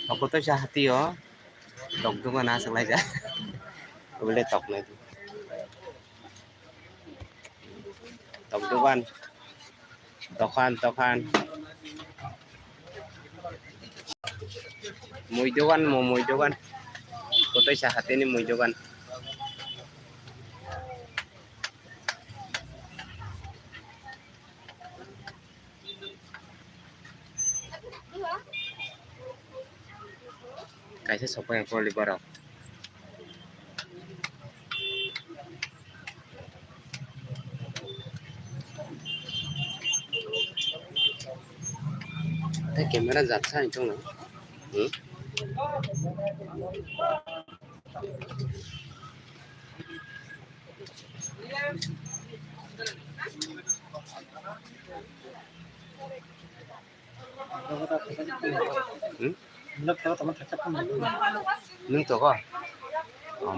Aku tuh hati yo, tok tuh mana asal aja. Boleh tok nih. Tok tuh kan, tokan. Muy jogan, muy jogan. Aku tuh hati ini muy jogan. Kayaknya siapa yang perlu dibarok? Kamera jaksa itu nggak? Nung to ko?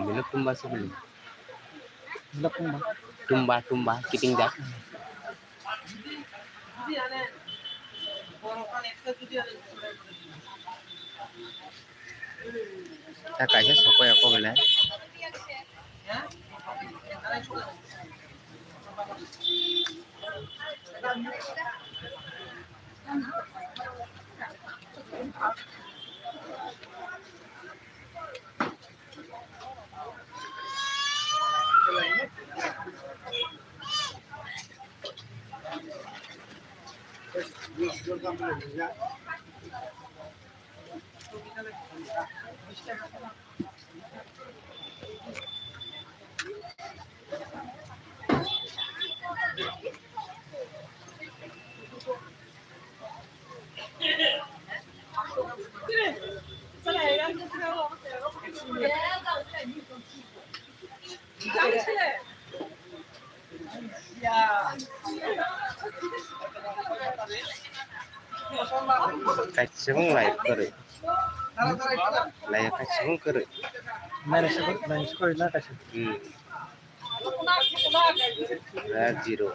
Minum tumba sebelum. Tumba, kiting jak. Ta kayaknya siapa yang aku bilang? Kacung layak kere. Layak kacung kere. Lain sekolah nak kasih. Layak zero.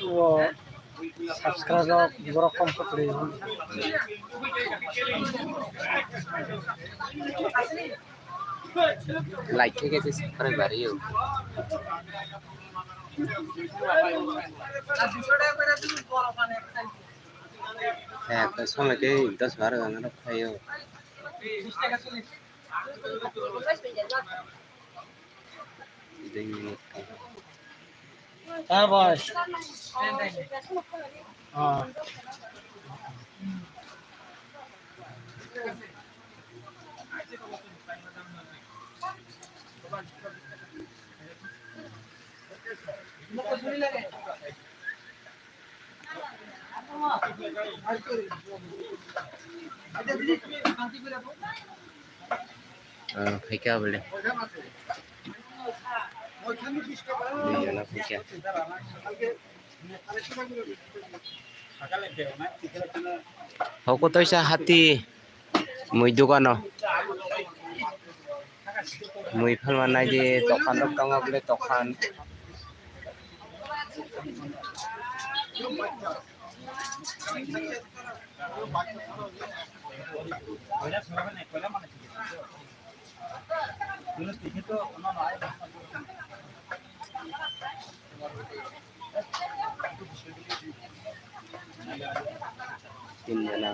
Wah, subscriber berapa komplit ini? Like ke sih subscriber yo. तो समय के 10-12 गाना रखा है हाँ boss हाँ है क्या बोले क्या Hoko to isa hati muy dugano muy phalwan nai je tokan rok tongo bole tokan tin jana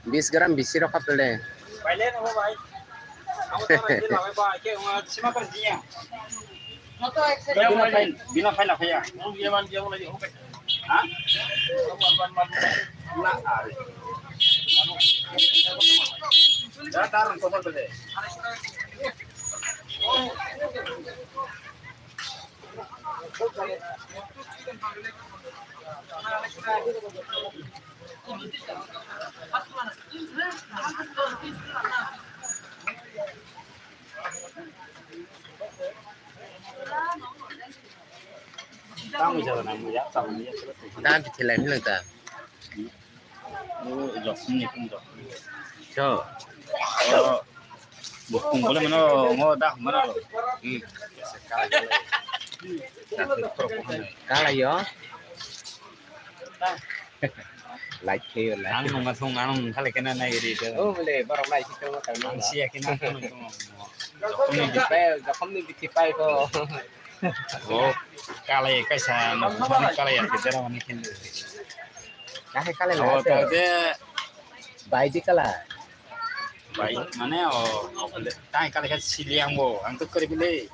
Bis gram bisi rokap pele. पहले ना वो भाई हम तो भाई दिल हमें बाहर के वहाँ सीमा पर दिया ना तो एक से बिना फाइल आया हम ये मान दिया वो लगे हो गए हाँ ना जा तारन को बोल दे Kamu jalan kamu ya sama dia terus. ta bị thế này thế ta Oh, jokin ni pun jok. cho Oh, bukan boleh mana mau dah mana lo. cá là gió lại kêu lại Ang nung kali kena naik di tu. ô lệ bao này thì không có tao Ang nói sia kena tu nung. không nên bị bay gặp không nên bị bay cô Oh, kali kaisa nung kali ya kita orang ni kena. cá hay cá này Oh, là tahu dia bài đi cá là baik mana oh tai kali kan siliang bo ang tu kari bile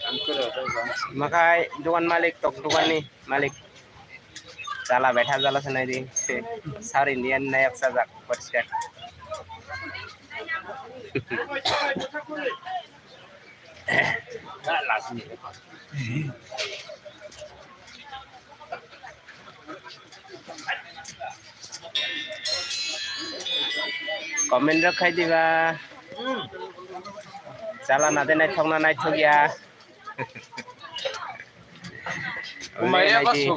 ang kari tu bang maka दुकान मालिक तो दुकान नहीं मालिक चला बैठा जाला सुनाई दी सार इंडियन नए अक्सर जाक परिष्कार dah lazim कमेंट रखाई दिबा चला ना देना ठगना नहीं ठगिया Umaya Lagi. kaso.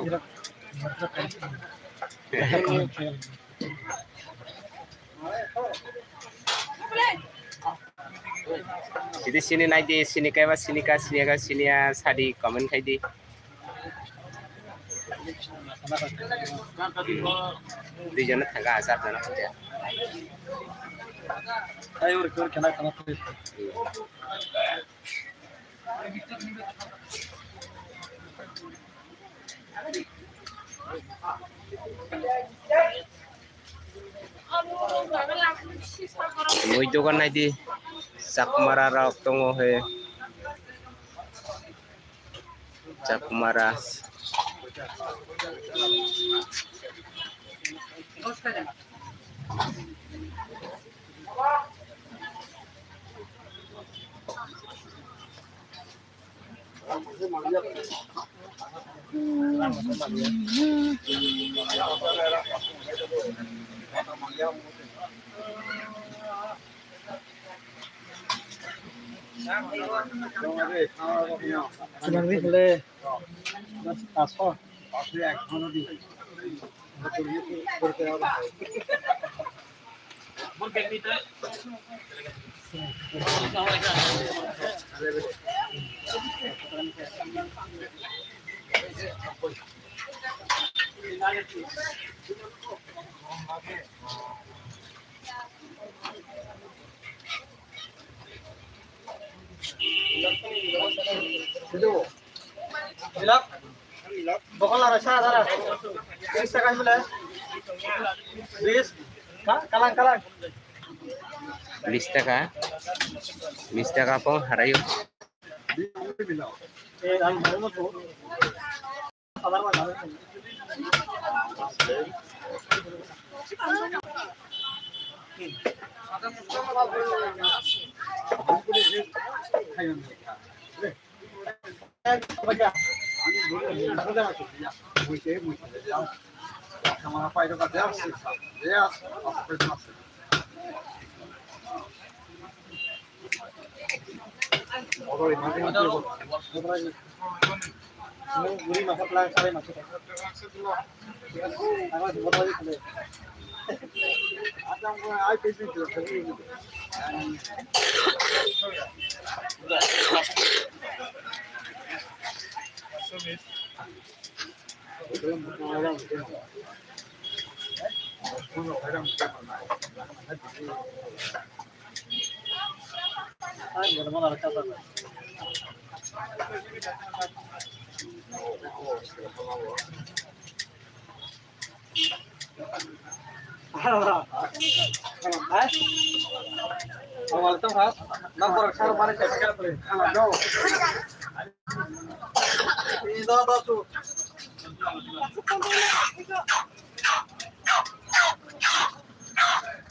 Jadi sini naik di sini kayak sini ka sini ya sadi komen kayak di di jana tangga asar jana kerja Ayo rekur kena kena tuh. Muy dogan naik di Sakmara rok tongo he Sakmara Senang nih boleh. Asal. Bilak. Bokol lah rasa ada. 20 টাকা boleh. 20. Kalang. 20 taka po harayo আমি ভালো মতো সাদার বাজার Gurih masuk lang sare masuk. Awas botol itu. Ada mau ai pesin tu. Awal tu kan, nomor kalau mana cakap boleh. Kalau ini dah tu.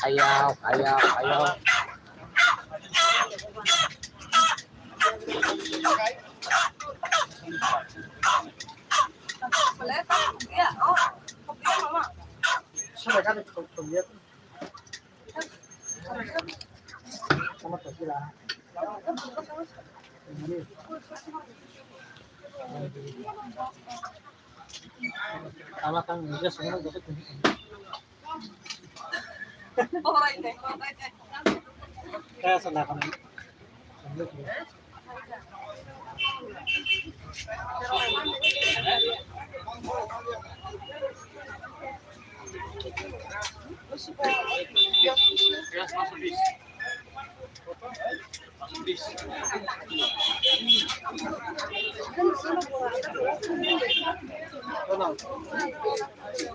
ayaw Sudah kan itu lihat. Sama tu sila. Sama kan dia semua dapat. Kaya sana kan.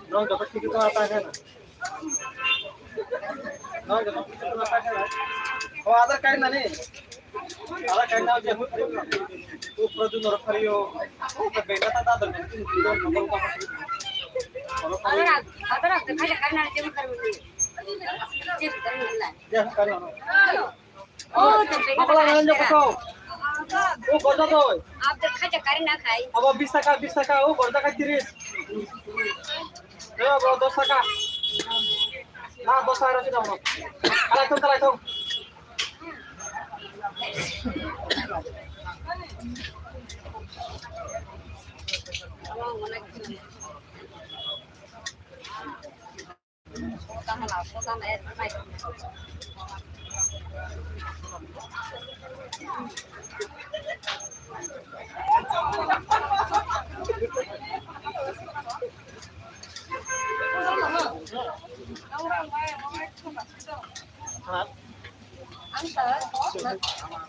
No, dapat kita tu apa kan? No, dapat kita tu apa kan? Oh, Aadhaar card na ni. Aadhaar card na je. Tu produk nor kariyo. तो बेटा था दादा ने zero number का other other खाली करना है जब कर मिली जब कर मिलना जे कर लो ओ तो बेटा अपना नाम जो बताओ वो बोलता तो आप तो खाजा करना खाई अब 20 টাকা वो बोलता का 30 ये अब 10 টাকা ना 10 টাকা रसीद आओ चला तो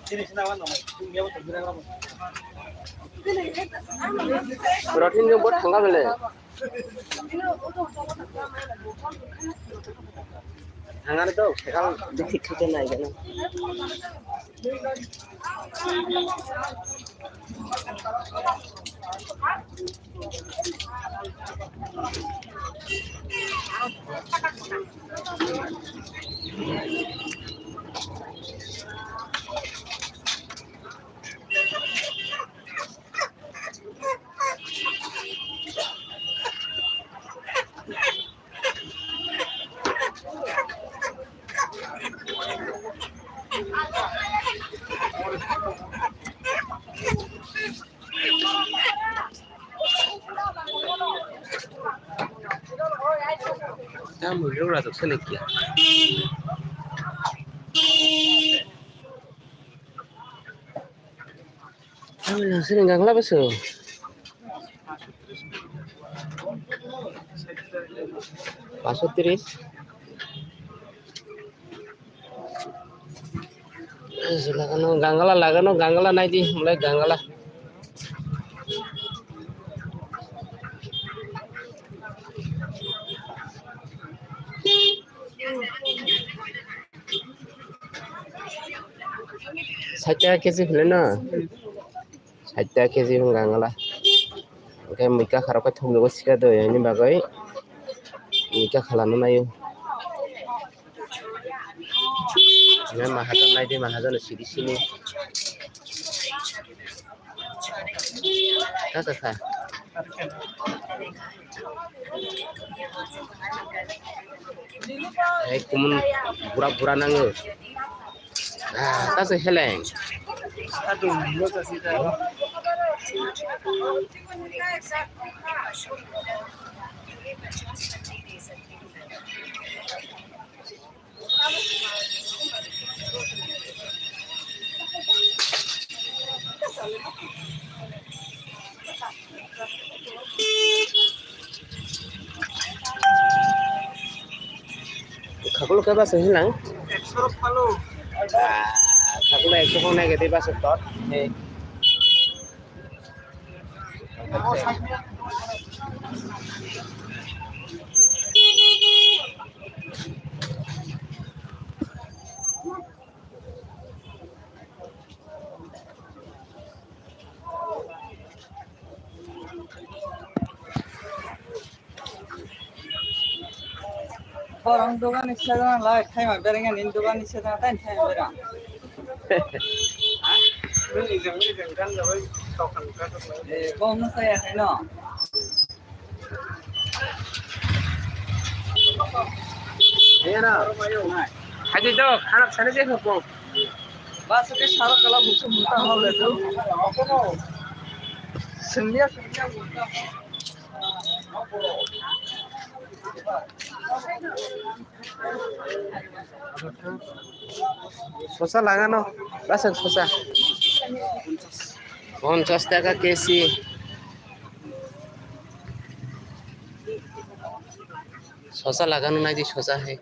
Sini nawan dong. Dia betul bilang apa? Protein जो बहुत ठंगा मिले ठंगा तो सेकाल देखी खींचे ना इधर क्या मुझे उड़ा तो चले किया kami langsung nggak ngelap so 530 লাগানো গাঙ্গালা নাই দি mulai গাঙ্গালা Saja kesi filena, saja kesi menggangala. Oke, mereka harap ketemu dengan si kado ya ini bagai, mereka kalah nona yuk. Ini mahajan lagi mahajan di sini. Kata kah? Kumun pura-pura nanggu. Ah, tas heleng. Aduh, lo kasih dah. Kakulo ke bahasa hilang? Ekspor palu. Kakulo ekspor kau naik ke bahasa tot. Orang dogan istilahnya lah, kayak berengan ini dogan istilahnya kan kayak berang. Ini kan jadi token kan. Bonus saya no. Iya na. Haji tu, anak sana je kau. Bas ke सारा कला घुसे मुंता हो ले तो Selia. শসা লাগানো Russell শসা 50 টাকা কেজি শসা লাগানো নাই যে শসা হে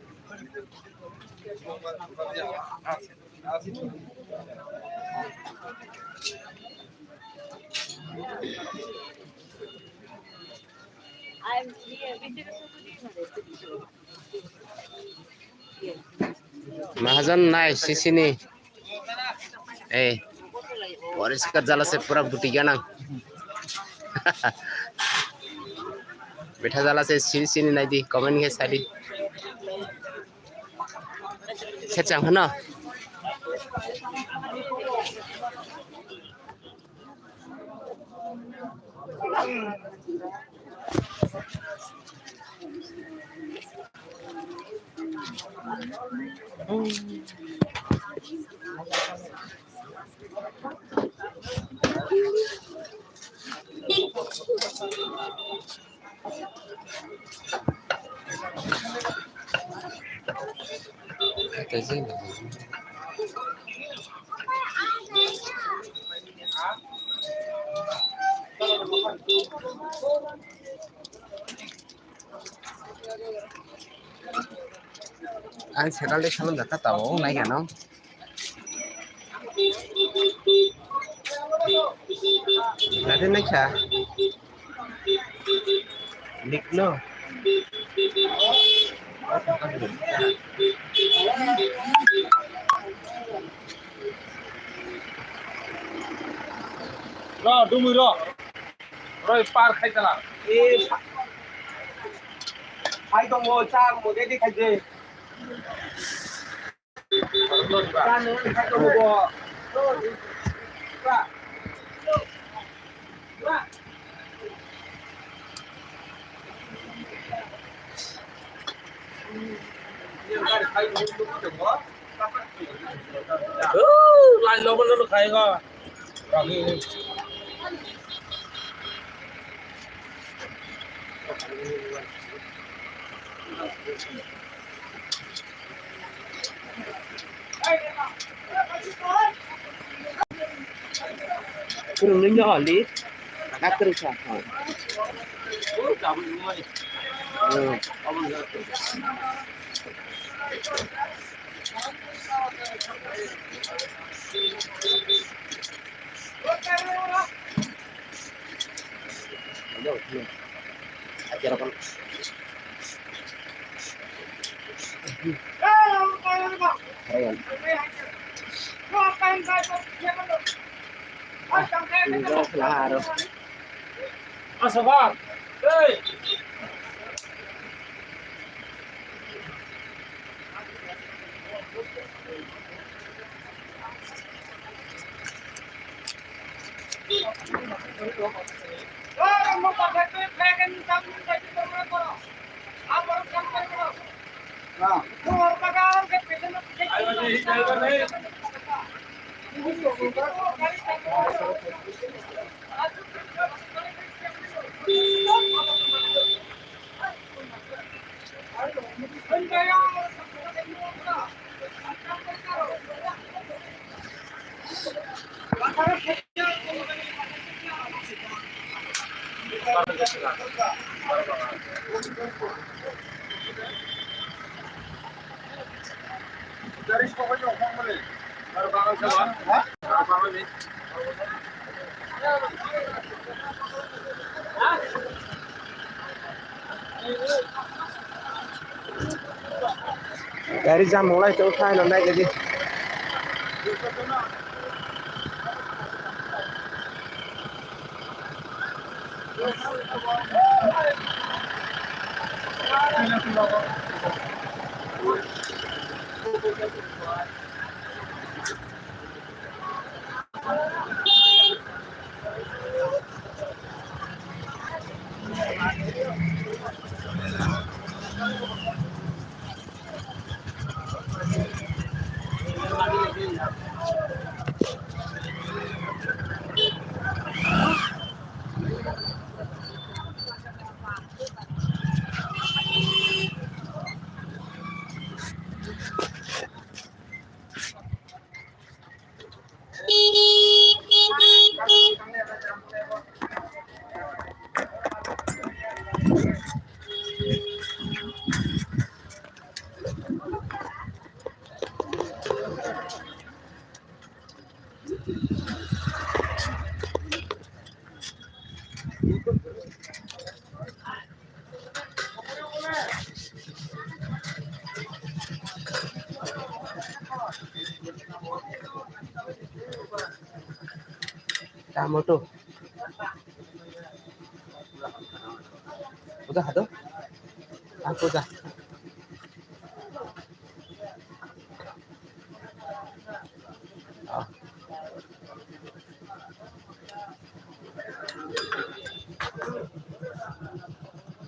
महाजन নাই সিসিনি এই পরিষ্কার জালাসে পুরা বুটি গেনা বেঠা জালাসে সিসিনি নাই দি কমেন্ট কে সাইডি সেচাং হনা Anh sẽ ra đây sao lần ta tàu này cả nó là thế này chả lịch nó র ডুমুই র রই পার খাইতালা এ খাই তো মো চা মো দেখি খাইছে চা নে খাই তো মো লাইন লবণ লবণ খাইগা kurang ni nhỏ lý các terus apa acara kan claro আসবাব এই dari pokoknya ngomong boleh baru bangun sama baru bangun nih dari jam mulai chỗ khai nó đây cái gì Tamoto. Udah hado? Aku udah. Ah.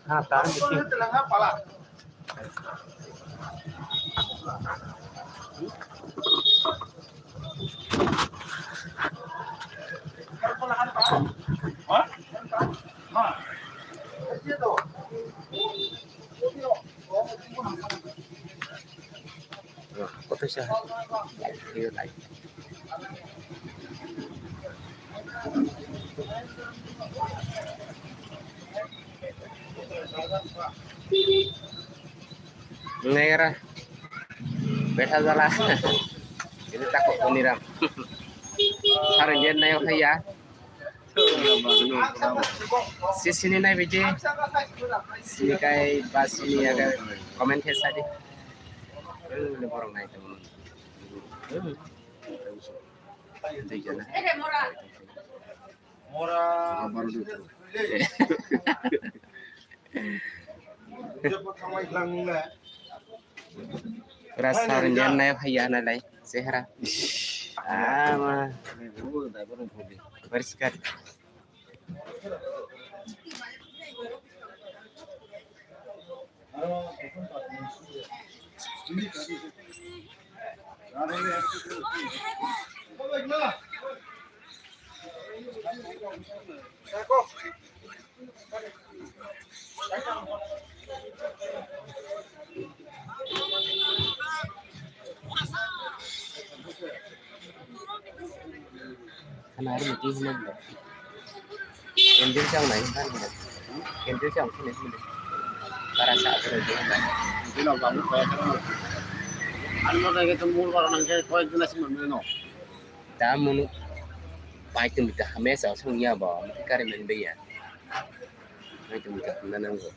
Ha, tahan gitu. Kota siya. Here like. Ngayon बैठा जाला ini takut peniram sarjen naik saya sini naik biji sini kayak bas ini ada komen tadi ini orang naik teman itu jana Mora baru dulu Rasanya naik hayana lai sehara. Mah bersekat. Karena hari mati hilang dah. Kendir siang naik kan hilang. Kendir siang sini sini. Para saat berada hilang. Hindi na bago pa yan. Ano mo tayo itong mula para nang kaya pwede na si Mamino. Tamu baik tu kita hamesa sungnya ba. Mesti kari menbaya. Baik tu kita nanang go.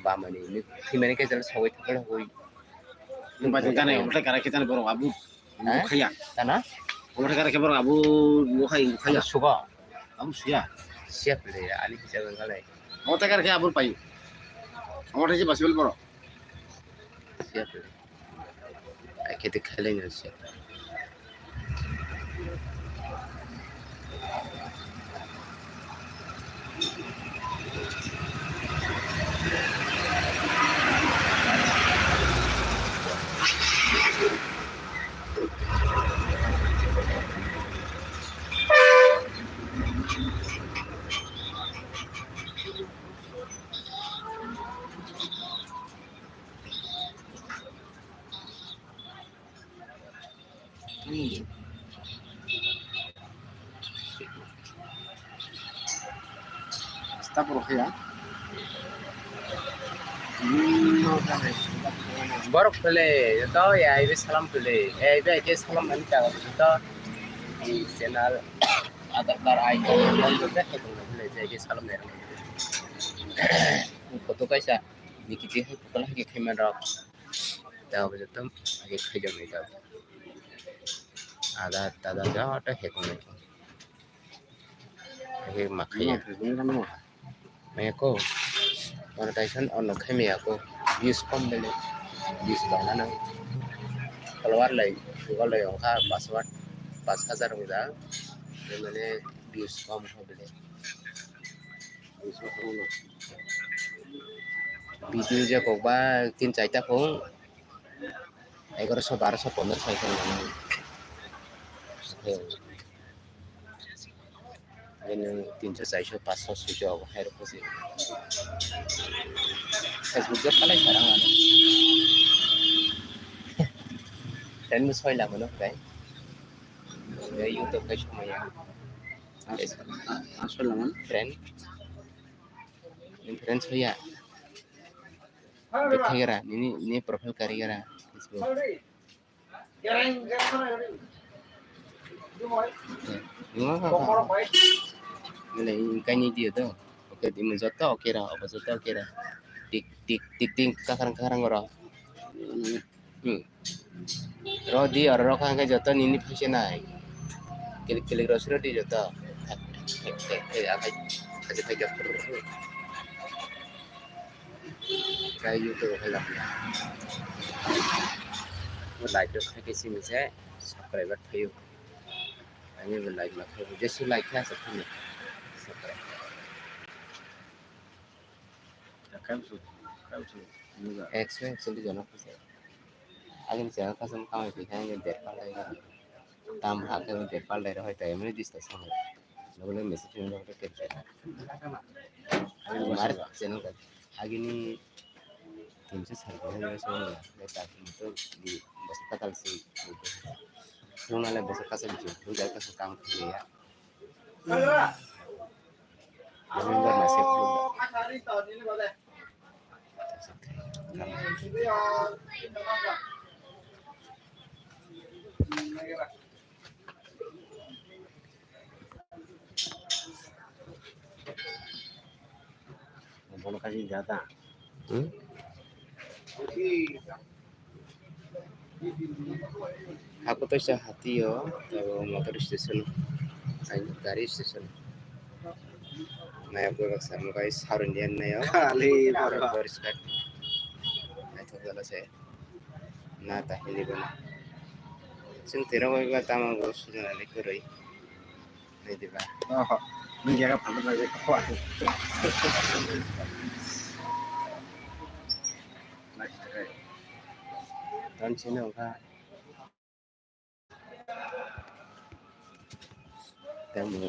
Ba mani ni himani kayak jalan sawit terus hoi. Yung ba kita na yung kaya kita na barong abu. Kaya. Tanah? Yung kaya kita barong abu kaya. Kaya suka. Abu siya. Siap le. Ali kita bengalai. Mau tayo kaya abu payo. Ang tayo basibel baro. Siap le. Kita kalian siap. Está por kaya. Borok pele, itu ya ini salam pele, ini salam nanti kalau itu di channel ada icon dan juga itu pele, jadi salam nih. Foto kaisa, dikit sih foto lagi kamera, tahu betul, lagi kerja mereka. Ada jauh ada hekung nih, lagi makanya. Mereka monetization on kami aku views kom beli views bana nang keluar lagi yang kah password 5,000 muda mana views kom beli video je kok ba 3-4 ta pun 1100 1200 sai kan ini 300 500 sudah akhir posisi Facebook juga paling sekarang ada dan musuh lah mana kan YouTube kayak cuma ya Asal naman. trend Inference ya. Dekera, ini profil karya Facebook. Đúng không? Nên là cái như dia tuh. Oke, di menjata oke ra, apa jata oke ra. Tik karang ora. Rodi ora kan cái jata ini fashion ai. Klik rosro di jata. Akai aja kayak terus. Kayak gitu lah. Một like được hai cái sim sẽ subscribe bắt theo. Anh em like mà theo, just like ha subscribe. Kapsul. Juga. Actually jono kasi. Agin siya kasam kami pikir yang derpal lagi. Tambah yang derpal lagi hoy tayo mana dis tasang. Lalu message yang lalu kerja. Mar channel kan. Agin ni tim se sarjana ni semua. Lepas itu di bahasa takal sih. Nuna le bahasa kasar itu. Udah kasar kamu ya. Remember masih Oh, Asari tahun ini boleh. Bono kasih jatah. Aku tuh hati yo, tahu motor station, gaari station. Nah, aku bakal sama guys harun dia nih yo. Kali Boris kan. Itu kalau saya. Nah, tak ini benar. Sing tira ko iba tama ko sudah lagi kuroi. Nih di ba. Oh, menjaga pantai saja kuat. Dan sini ka. Temu